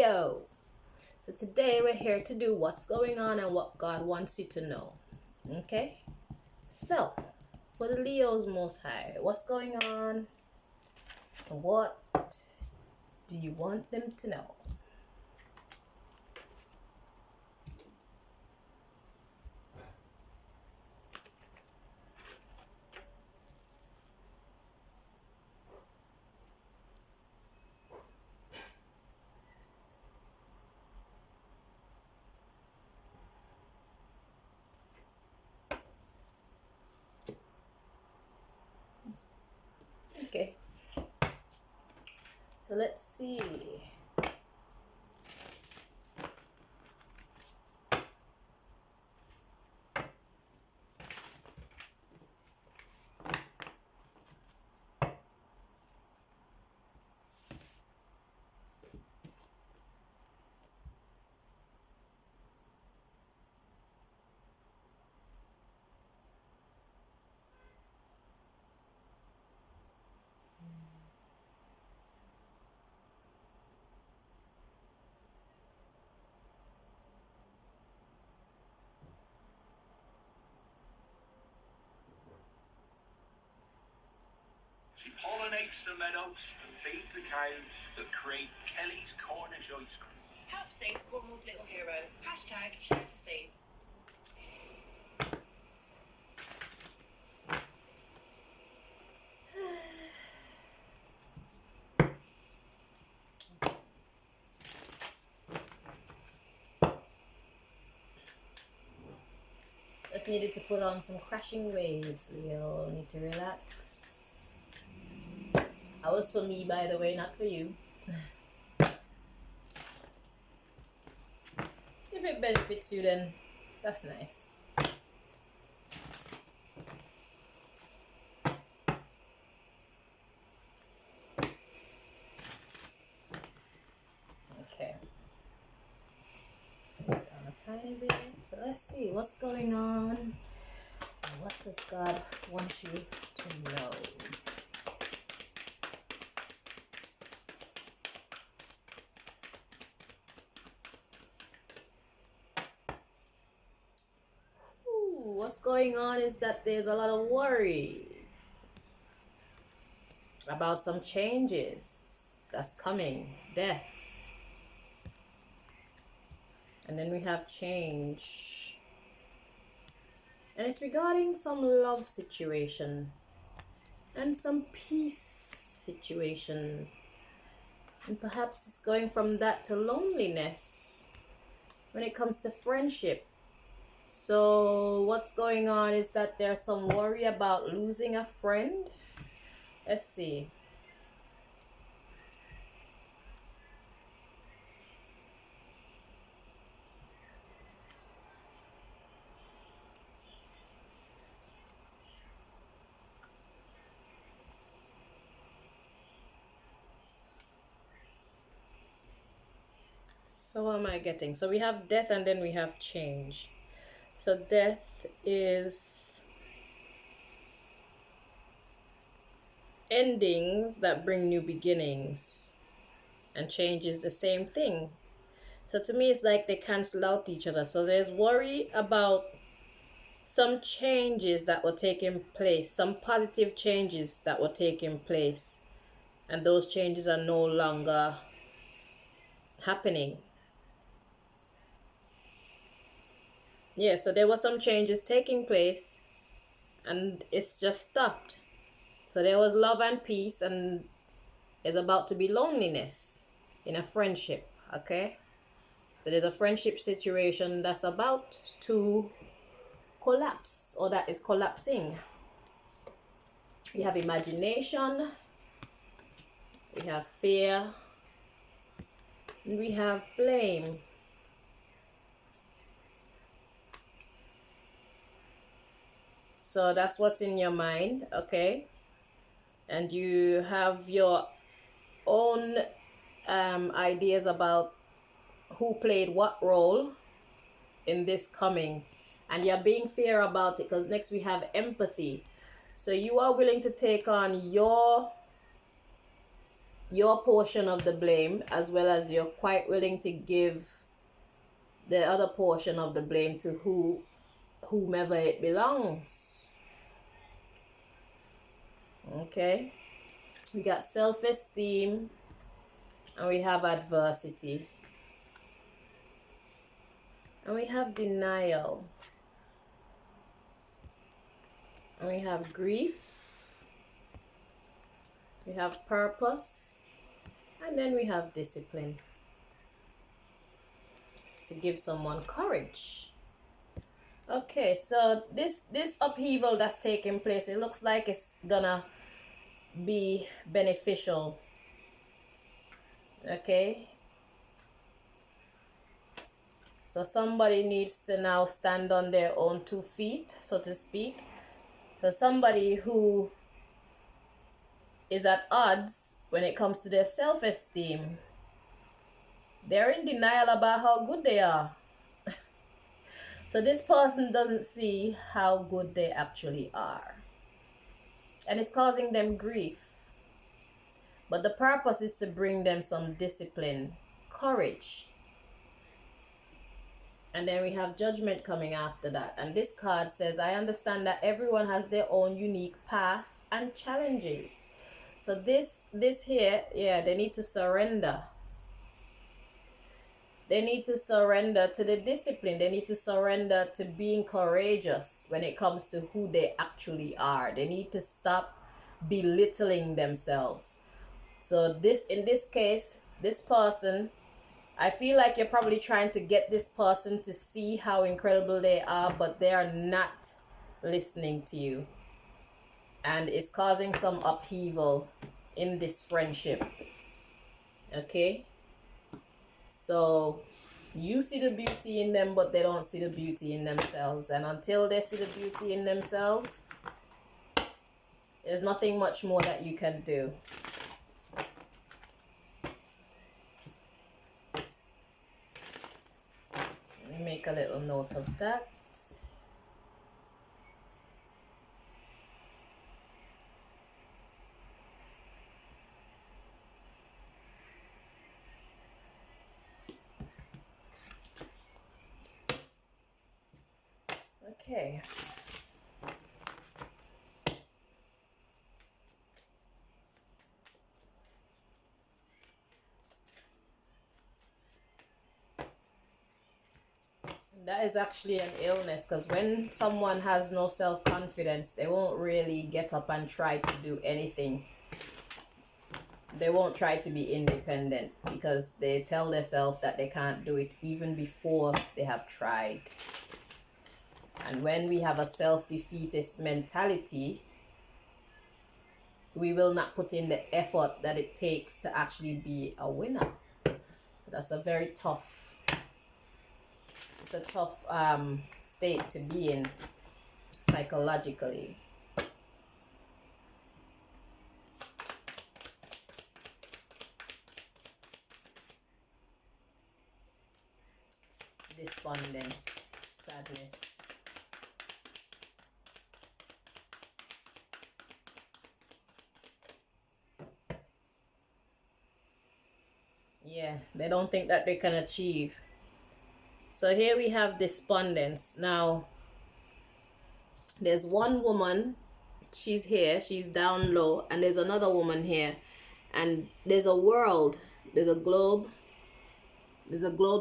Leo. So today we're here to do what's going on and what God wants you to know. Okay? So, for the Leos Most High, what's going on and what do you want them to know? Okay. So let's see. She pollinates the meadows and feeds the cows that create Kelly's Cornish ice cream. Help save Cornwall's little hero. Hashtag share to save. Just needed to put on some crashing waves, Leo. Need to relax. That was for me, by the way, not for you. If it benefits you, then that's nice. Okay. Take it down a tiny bit. So let's see what's going on. And what does God want you to know? What's going on is that there's a lot of worry about some changes that's coming, death, and then we have change, and it's regarding some love situation and some peace situation, and perhaps it's going from that to loneliness when it comes to friendship. So what's going on is that there's some worry about losing a friend. Let's see. So what am I getting? So we have death and then we have change. So death is endings that bring new beginnings, and change is the same thing. So to me, it's like they cancel out each other. So there's worry about some changes that were taking place, some positive changes that were taking place, and those changes are no longer happening. Yeah, so there were some changes taking place and it's just stopped. So there was love and peace, and there's about to be loneliness in a friendship, okay? So there's a friendship situation that's about to collapse, or that is collapsing. We have imagination, we have fear, and we have blame. So that's what's in your mind, okay? And you have your own ideas about who played what role in this coming, and you're being fair about it, because next we have empathy. So you are willing to take on your your portion of the blame, as well as you're quite willing to give the other portion of the blame to whomever it belongs. Okay, we got self-esteem and we have adversity and we have denial and we have grief, we have purpose, and then we have discipline. It's to give someone courage. Okay, so this upheaval that's taking place, it looks like it's gonna be beneficial. Okay, so somebody needs to now stand on their own 2 feet, so to speak. So somebody who is at odds when it comes to their self-esteem, they're in denial about how good they are. So this person doesn't see how good they actually are, and it's causing them grief. But the purpose is to bring them some discipline, courage. And then we have judgment coming after that. And this card says, I understand that everyone has their own unique path and challenges. So this here, yeah, they need to surrender. They need to surrender to the discipline. They need to surrender to being courageous when it comes to who they actually are. They need to stop belittling themselves. So in this case, this person, I feel like you're probably trying to get this person to see how incredible they are, but they are not listening to you. And it's causing some upheaval in this friendship. Okay? So you see the beauty in them, but they don't see the beauty in themselves. And until they see the beauty in themselves, there's nothing much more that you can do. Make a little note of that. Okay. That is actually an illness, because when someone has no self-confidence, they won't really get up and try to do anything. They won't try to be independent because they tell themselves that they can't do it even before they have tried. And when we have a self-defeatist mentality, we will not put in the effort that it takes to actually be a winner. So that's a very tough, it's a tough state to be in psychologically. Despondence, sadness. Yeah, they don't think that they can achieve. So here we have despondence. Now, there's one woman, she's here, she's down low, and there's another woman here. And there's a world, there's a globe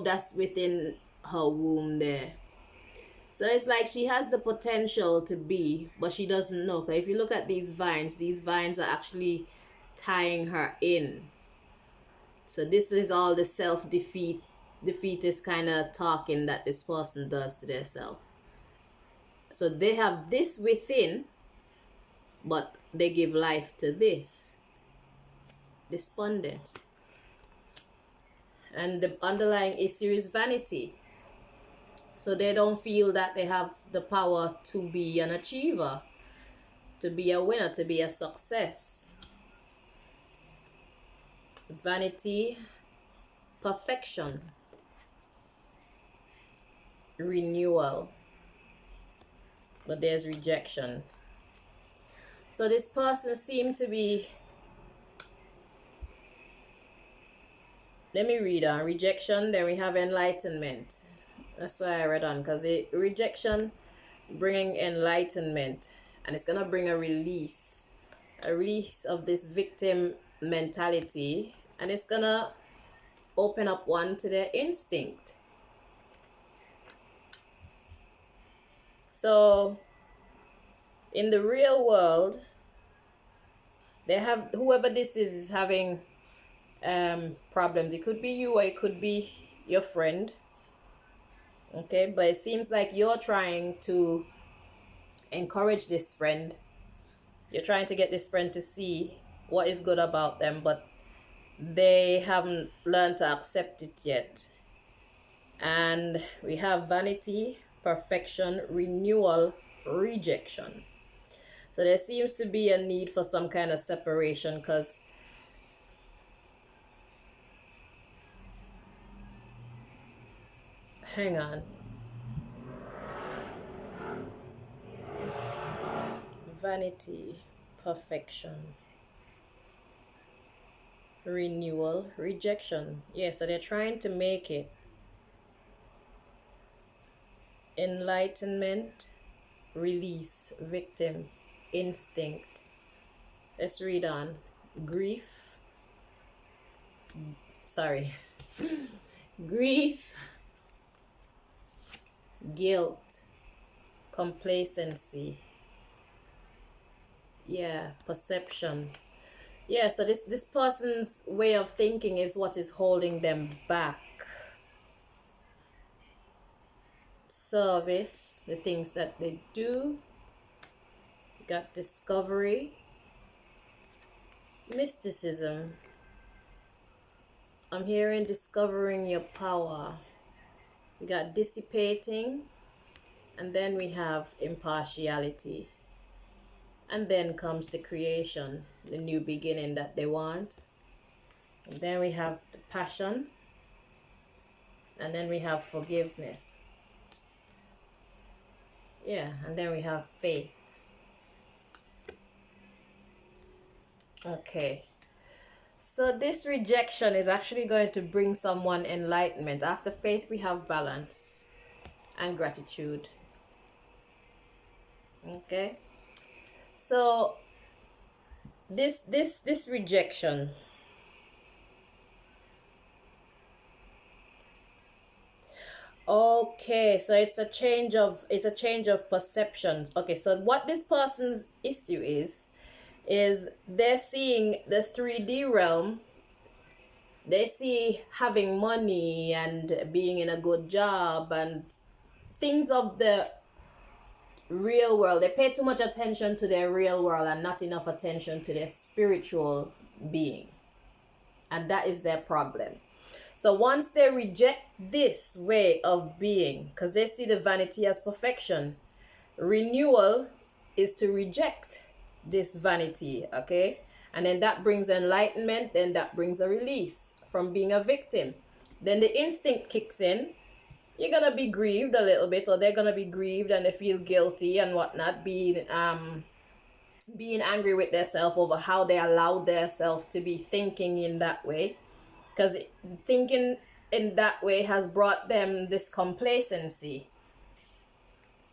that's within her womb there. So it's like she has the potential to be, but she doesn't know. Because if you look at these vines are actually tying her in. So this is all the defeatist kind of talking that this person does to themselves. So they have this within, but they give life to this. Despondence. And the underlying issue is vanity. So they don't feel that they have the power to be an achiever, to be a winner, to be a success. Vanity, perfection, renewal, but there's rejection. So this person seemed to be let me read on rejection. Then we have enlightenment. That's why I read on, because the rejection bringing enlightenment, and it's gonna bring a release of this victim mentality, and it's gonna open up one to their instinct. So in the real world, they have, whoever this is having problems. It could be you or it could be your friend. Okay, but it seems like you're trying to encourage this friend. You're trying to get this friend to see what is good about them, but they haven't learned to accept it yet. And we have vanity, perfection, renewal, rejection. So there seems to be a need for some kind of separation, because hang on. Vanity, perfection, renewal, rejection. Yeah, so they're trying to make it enlightenment, release, victim, instinct. Let's read on. Grief. Sorry. Grief, guilt, complacency. Yeah, perception. Yeah, so this person's way of thinking is what is holding them back. Service, the things that they do. You got discovery, mysticism. I'm hearing discovering your power. We got dissipating, and then we have impartiality. And then comes the creation, the new beginning that they want. And then we have the passion, and then we have forgiveness. Yeah, and then we have faith. Okay. So this rejection is actually going to bring someone enlightenment. After faith, we have balance and gratitude. Okay. So this rejection. Okay, so it's a change of perceptions. Okay, so what this person's issue is they're seeing the 3D realm. They see having money and being in a good job and things of the real world. They pay too much attention to their real world and not enough attention to their spiritual being. And that is their problem. So once they reject this way of being, because they see the vanity as perfection, renewal is to reject this vanity, okay? And then that brings enlightenment, then that brings a release from being a victim. Then the instinct kicks in. You're gonna be grieved a little bit, or they're gonna be grieved and they feel guilty and whatnot, being angry with themselves over how they allowed themselves to be thinking in that way. Because thinking in that way has brought them this complacency.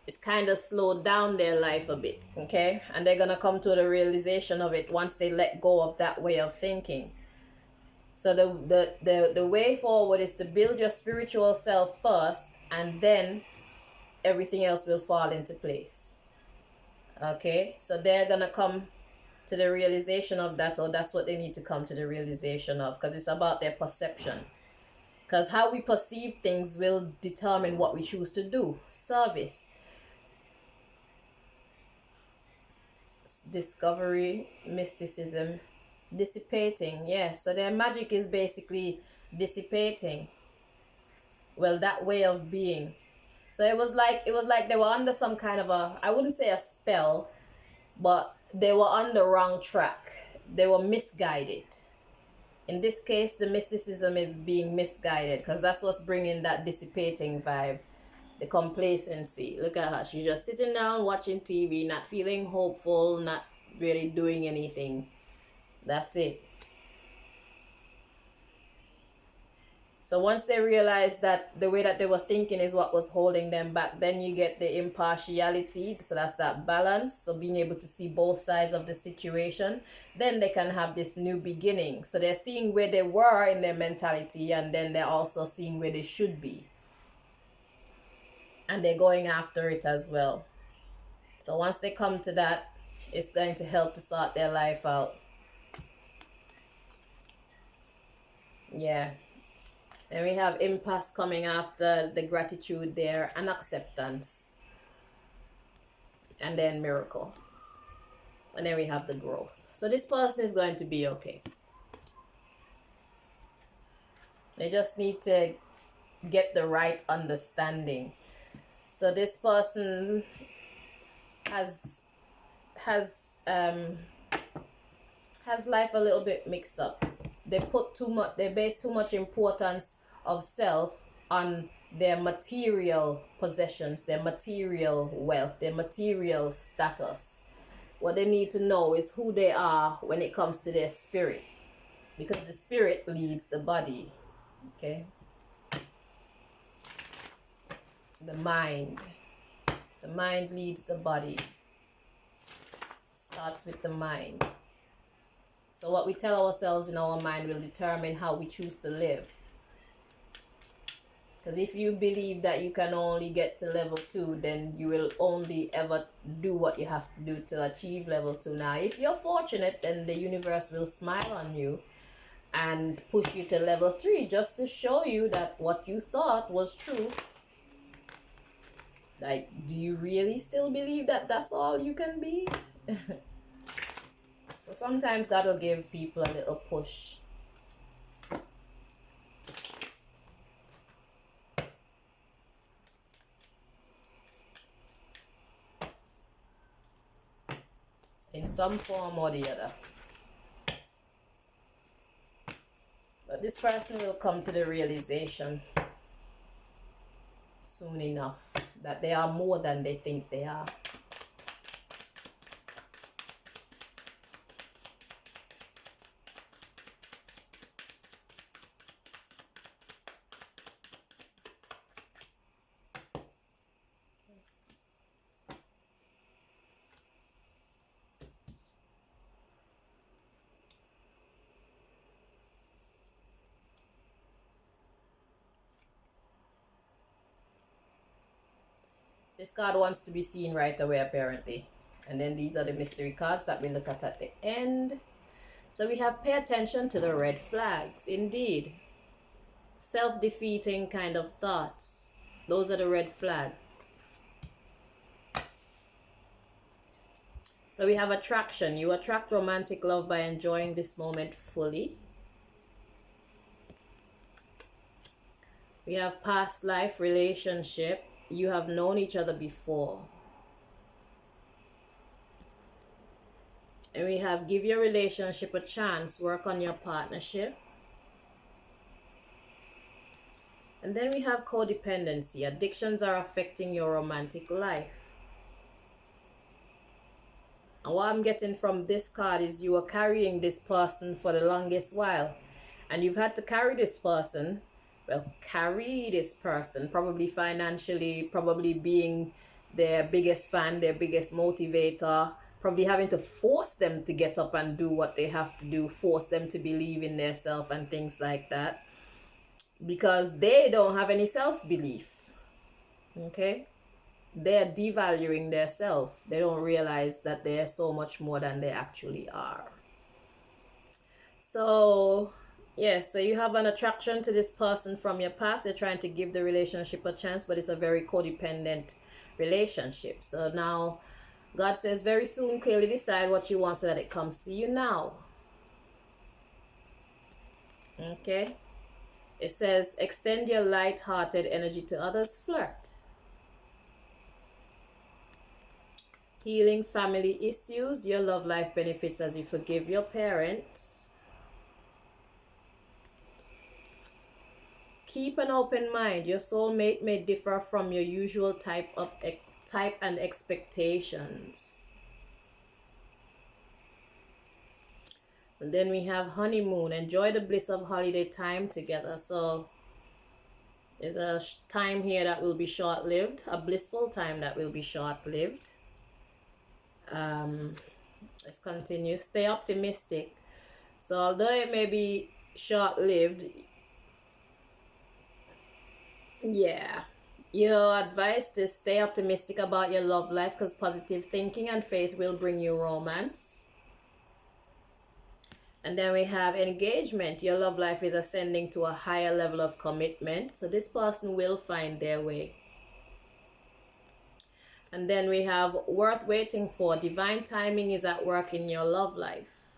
It's kind of slowed down their life a bit, okay? And they're going to come to the realization of it once they let go of that way of thinking. So the way forward is to build your spiritual self first, and then everything else will fall into place. Okay? So they're going to come to the realization of that, or that's what they need to come to the realization of, because it's about their perception. Because how we perceive things will determine what we choose to do. Service, discovery, mysticism, dissipating. Yeah, so their magic is basically dissipating. Well, that way of being. So it was like they were under some kind of a, I wouldn't say a spell, but they were on the wrong track. They were misguided. In this case, the mysticism is being misguided, because that's what's bringing that dissipating vibe, the complacency. Look at her. She's just sitting down watching TV, not feeling hopeful, not really doing anything. That's it. So once they realize that the way that they were thinking is what was holding them back, then you get the impartiality. So that's that balance. So being able to see both sides of the situation, then they can have this new beginning. So they're seeing where they were in their mentality, and then they're also seeing where they should be. And they're going after it as well. So once they come to that, it's going to help to sort their life out. Yeah. And we have impasse coming after the gratitude there, and acceptance. And then miracle. And then we have the growth. So this person is going to be okay. They just need to get the right understanding. So this person has life a little bit mixed up. They base too much importance of self on their material possessions, their material wealth, their material status. What they need to know is who they are when it comes to their spirit, because the spirit leads the body. Okay, the mind leads the body. Starts with the mind. So what we tell ourselves in our mind will determine how we choose to live. Because if you believe that you can only get to level 2, then you will only ever do what you have to do to achieve level 2. Now, if you're fortunate, then the universe will smile on you and push you to level 3 just to show you that what you thought was true. Like, do you really still believe that that's all you can be? So sometimes God will give people a little push. In some form or the other. But this person will come to the realization soon enough that they are more than they think they are. This card wants to be seen right away, apparently. And then these are the mystery cards that we look at the end. So we have pay attention to the red flags. Indeed. Self-defeating kind of thoughts. Those are the red flags. So we have attraction. You attract romantic love by enjoying this moment fully. We have past life relationship. You have known each other before. And we have give your relationship a chance, work on your partnership. And then we have codependency. Addictions are affecting your romantic life. And what I'm getting from this card is you are carrying this person for the longest while. And you've had to carry this person. Well, carry this person, probably financially, probably being their biggest fan, their biggest motivator, probably having to force them to get up and do what they have to do, force them to believe in themselves and things like that, because they don't have any self-belief. Okay? They're devaluing their self. They don't realize that they're so much more than they actually are. So yes, so you have an attraction to this person from your past. You're trying to give the relationship a chance, but it's a very codependent relationship. So now God says very soon, clearly decide what you want so that it comes to you now. Okay? It says extend your light-hearted energy to others, flirt. Healing family issues, your love life benefits as you forgive your parents. Keep an open mind. Your soulmate may differ from your usual type and expectations. And then we have honeymoon. Enjoy the bliss of holiday time together. So There's a time here that will be short-lived, a blissful time that will be short-lived. Let's continue. Stay optimistic. So although it may be short-lived, yeah, your advice to stay optimistic about your love life, because positive thinking and faith will bring you romance. And then we have engagement. Your love life is ascending to a higher level of commitment. So this person will find their way. And then we have worth waiting for. Divine timing is at work in your love life.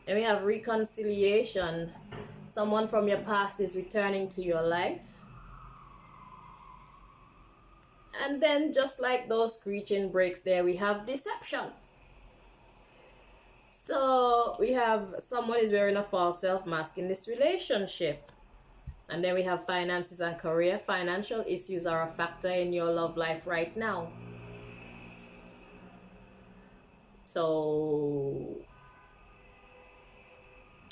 And we have reconciliation. Someone from your past is returning to your life. And then just like those screeching brakes there, we have deception. So we have someone is wearing a false self mask in this relationship. And then we have finances and career. Financial issues are a factor in your love life right now. So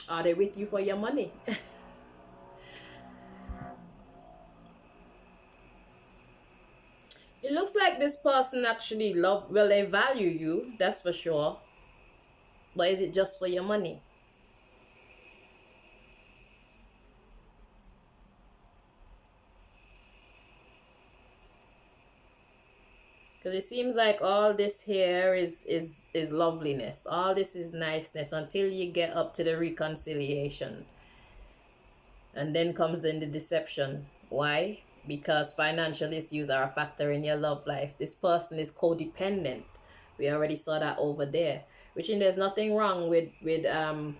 are they with you for your money? It looks like this person actually they value you, that's for sure. But is it just for your money? Because it seems like all this here is loveliness. All this is niceness until you get up to the reconciliation. And then comes in the deception. Why? Because financial issues are a factor in your love life. This person is codependent. We already saw that over there. Which there's nothing wrong with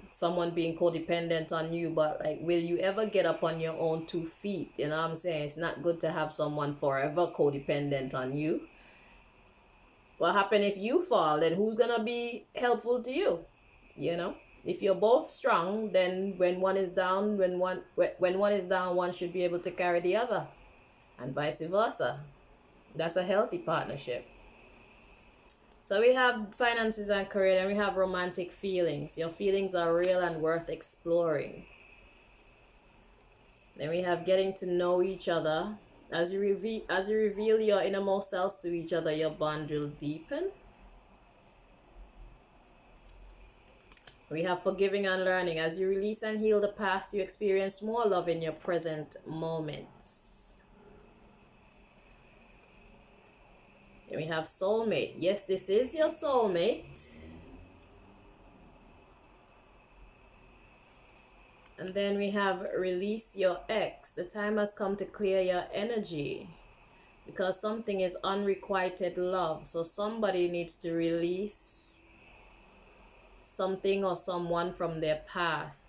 someone being codependent on you, but like, will you ever get up on your own 2 feet? You know what I'm saying? It's not good to have someone forever codependent on you. What happens if you fall? Then who's gonna be helpful to you? You know, if you're both strong, then when one is down, when one is down, one should be able to carry the other, and vice versa. That's a healthy partnership. So we have finances and career, and we have romantic feelings. Your feelings are real and worth exploring. Then we have getting to know each other. As you reveal your innermost selves to each other, your bond will deepen. We have forgiving and learning. As you release and heal the past, you experience more love in your present moments. And we have soulmate. Yes, this is your soulmate. And then we have release your ex. The time has come to clear your energy, because something is unrequited love. So somebody needs to release something or someone from their past.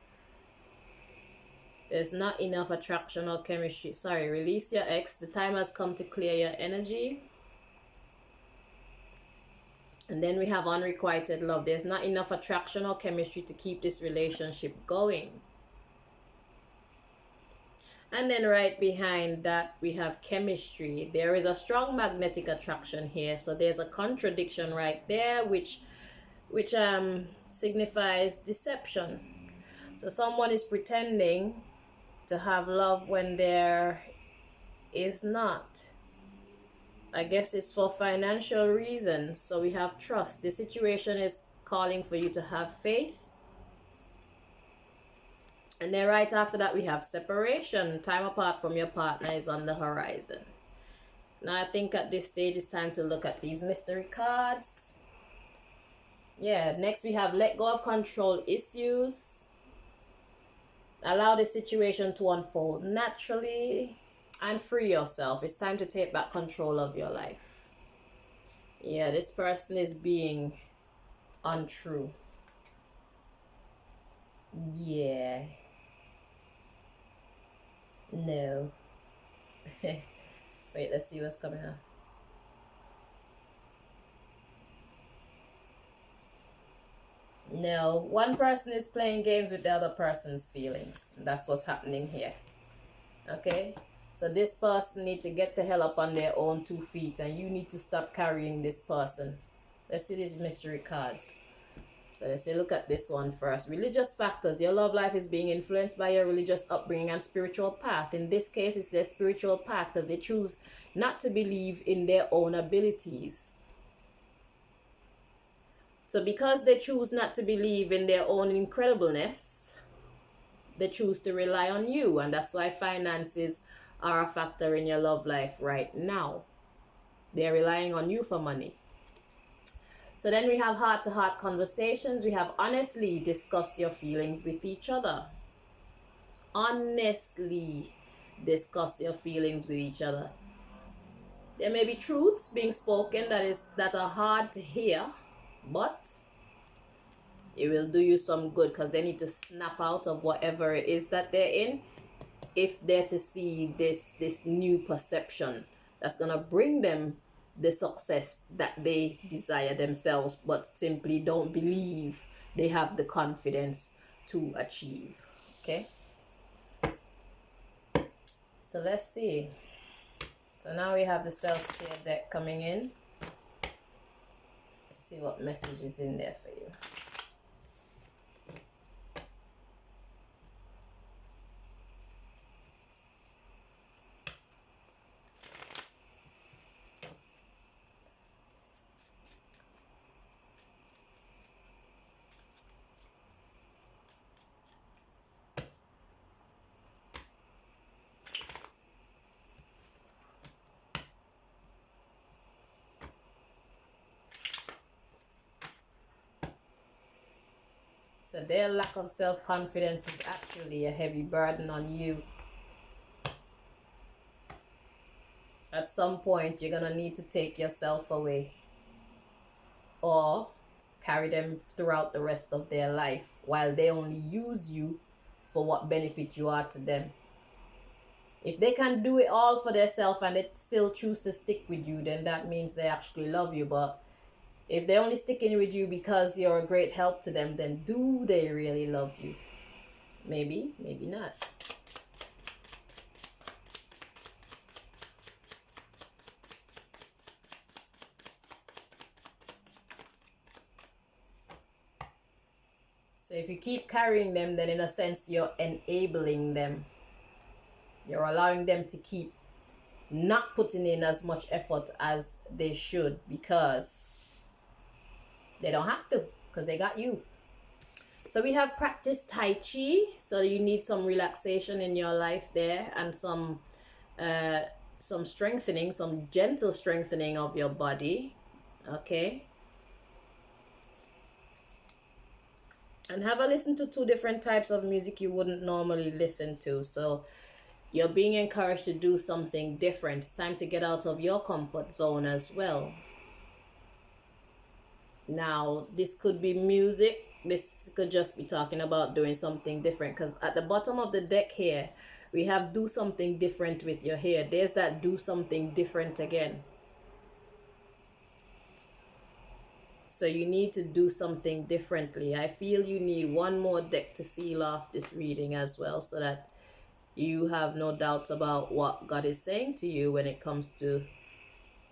There's not enough attraction or chemistry. Sorry, release your ex. The time has come to clear your energy. And then we have unrequited love. There's not enough attraction or chemistry to keep this relationship going. And then right behind that, we have chemistry. There is a strong magnetic attraction here. So there's a contradiction right there, which signifies deception. So someone is pretending to have love when there is not. I guess it's for financial reasons. So we have trust. The situation is calling for you to have faith. And then right after that, we have separation. Time apart from your partner is on the horizon. Now I think at this stage it's time to look at these mystery cards. Yeah, next we have let go of control issues. Allow the situation to unfold naturally and free yourself. It's time to take back control of your life. Yeah, this person is being untrue. Yeah. No. Wait, let's see what's coming up. No, one person is playing games with the other person's feelings. That's what's happening here. Okay? So this person need to get the hell up on their own 2 feet, and you need to stop carrying this person. Let's see these mystery cards. So let's say look at this one first. Religious factors. Your love life is being influenced by your religious upbringing and spiritual path. In this case, it's their spiritual path because they choose not to believe in their own abilities. So because they choose not to believe in their own incredibleness, they choose to rely on you. And that's why finances are a factor in your love life right now. They're relying on you for money. So then we have heart-to-heart conversations. We have honestly discuss your feelings with each other. Honestly discuss your feelings with each other. There may be truths being spoken that are hard to hear, but it will do you some good because they need to snap out of whatever it is that they're in if they're to see this new perception that's gonna bring them the success that they desire themselves, but simply don't believe they have the confidence to achieve. Okay, so let's see. So now we have the self-care deck coming in. Let's see what message is in there for you. So their lack of self-confidence is actually a heavy burden on you. At some point, you're gonna need to take yourself away or carry them throughout the rest of their life while they only use you for what benefit you are to them. If they can do it all for themselves and they still choose to stick with you, then that means they actually love you. But if they're only sticking with you because you're a great help to them, then do they really love you? Maybe, maybe not. So if you keep carrying them, then in a sense, you're enabling them. You're allowing them to keep not putting in as much effort as they should because they don't have to, because they got you. So we have practice Tai Chi. So you need some relaxation in your life there and some strengthening, some gentle strengthening of your body. Okay. And have a listen to 2 different types of music you wouldn't normally listen to. So you're being encouraged to do something different. It's time to get out of your comfort zone as well. Now, this could be music. This could just be talking about doing something different. Because at the bottom of the deck here, we have do something different with your hair. There's that do something different again. So you need to do something differently. I feel you need one more deck to seal off this reading as well, so that you have no doubts about what God is saying to you when it comes to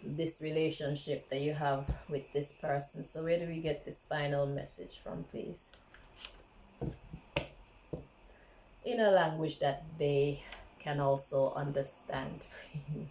this relationship that you have with this person. So where do we get this final message from, please? In a language that they can also understand, please.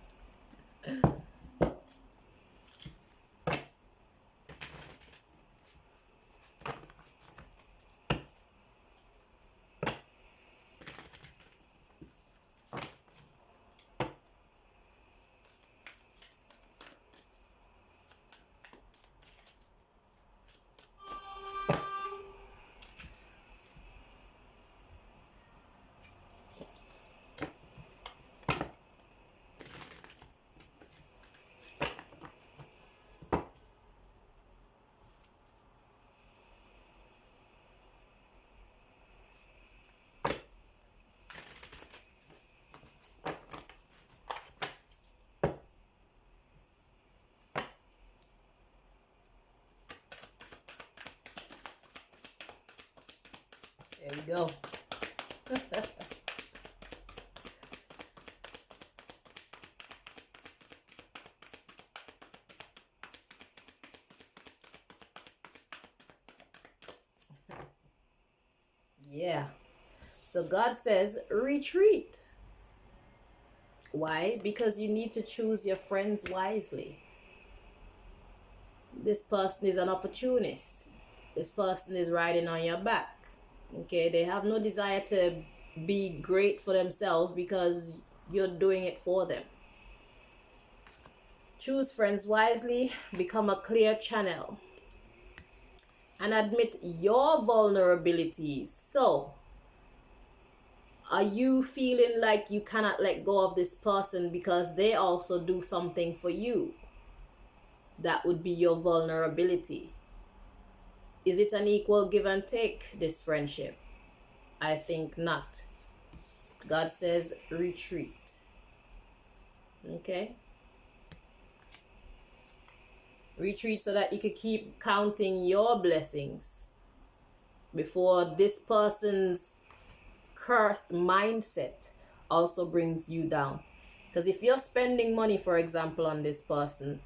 There we go. Yeah. So God says retreat. Why? Because you need to choose your friends wisely. This person is an opportunist. This person is riding on your back. Okay, they have no desire to be great for themselves because you're doing it for them. Choose friends wisely, become a clear channel, and admit your vulnerabilities. So, are you feeling like you cannot let go of this person because they also do something for you? That would be your vulnerability. Is it an equal give and take, this friendship? I think not. God says retreat. Okay? Retreat so that you could keep counting your blessings before this person's cursed mindset also brings you down. Because if you're spending money, for example, on this person,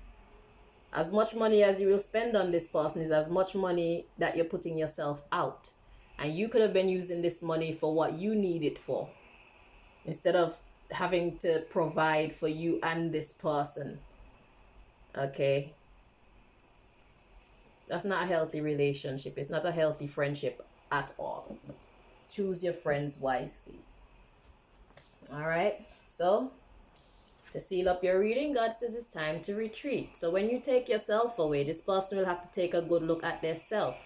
as much money as you will spend on this person is as much money that you're putting yourself out. And you could have been using this money for what you need it for, instead of having to provide for you and this person. Okay? That's not a healthy relationship. It's not a healthy friendship at all. Choose your friends wisely. All right? So, to seal up your reading, God says it's time to retreat. So when you take yourself away, this person will have to take a good look at their self.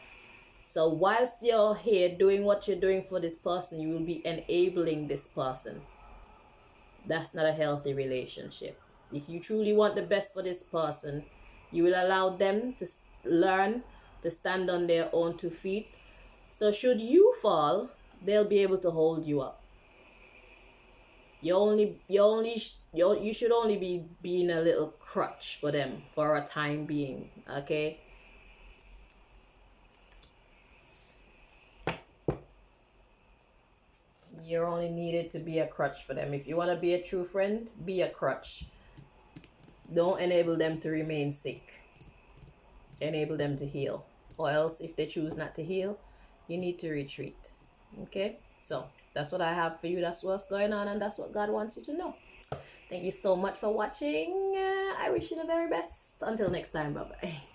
So whilst you're here doing what you're doing for this person, you will be enabling this person. That's not a healthy relationship. If you truly want the best for this person, you will allow them to learn to stand on their own 2 feet. So should you fall, they'll be able to hold you up. You should only be being a little crutch for them for a time being. Okay? You're only needed to be a crutch for them. If you want to be a true friend, be a crutch. Don't enable them to remain sick. Enable them to heal. Or else, if they choose not to heal, you need to retreat. Okay? So, that's what I have for you. That's what's going on, and that's what God wants you to know. Thank you so much for watching. I wish you the very best. Until next time, bye-bye.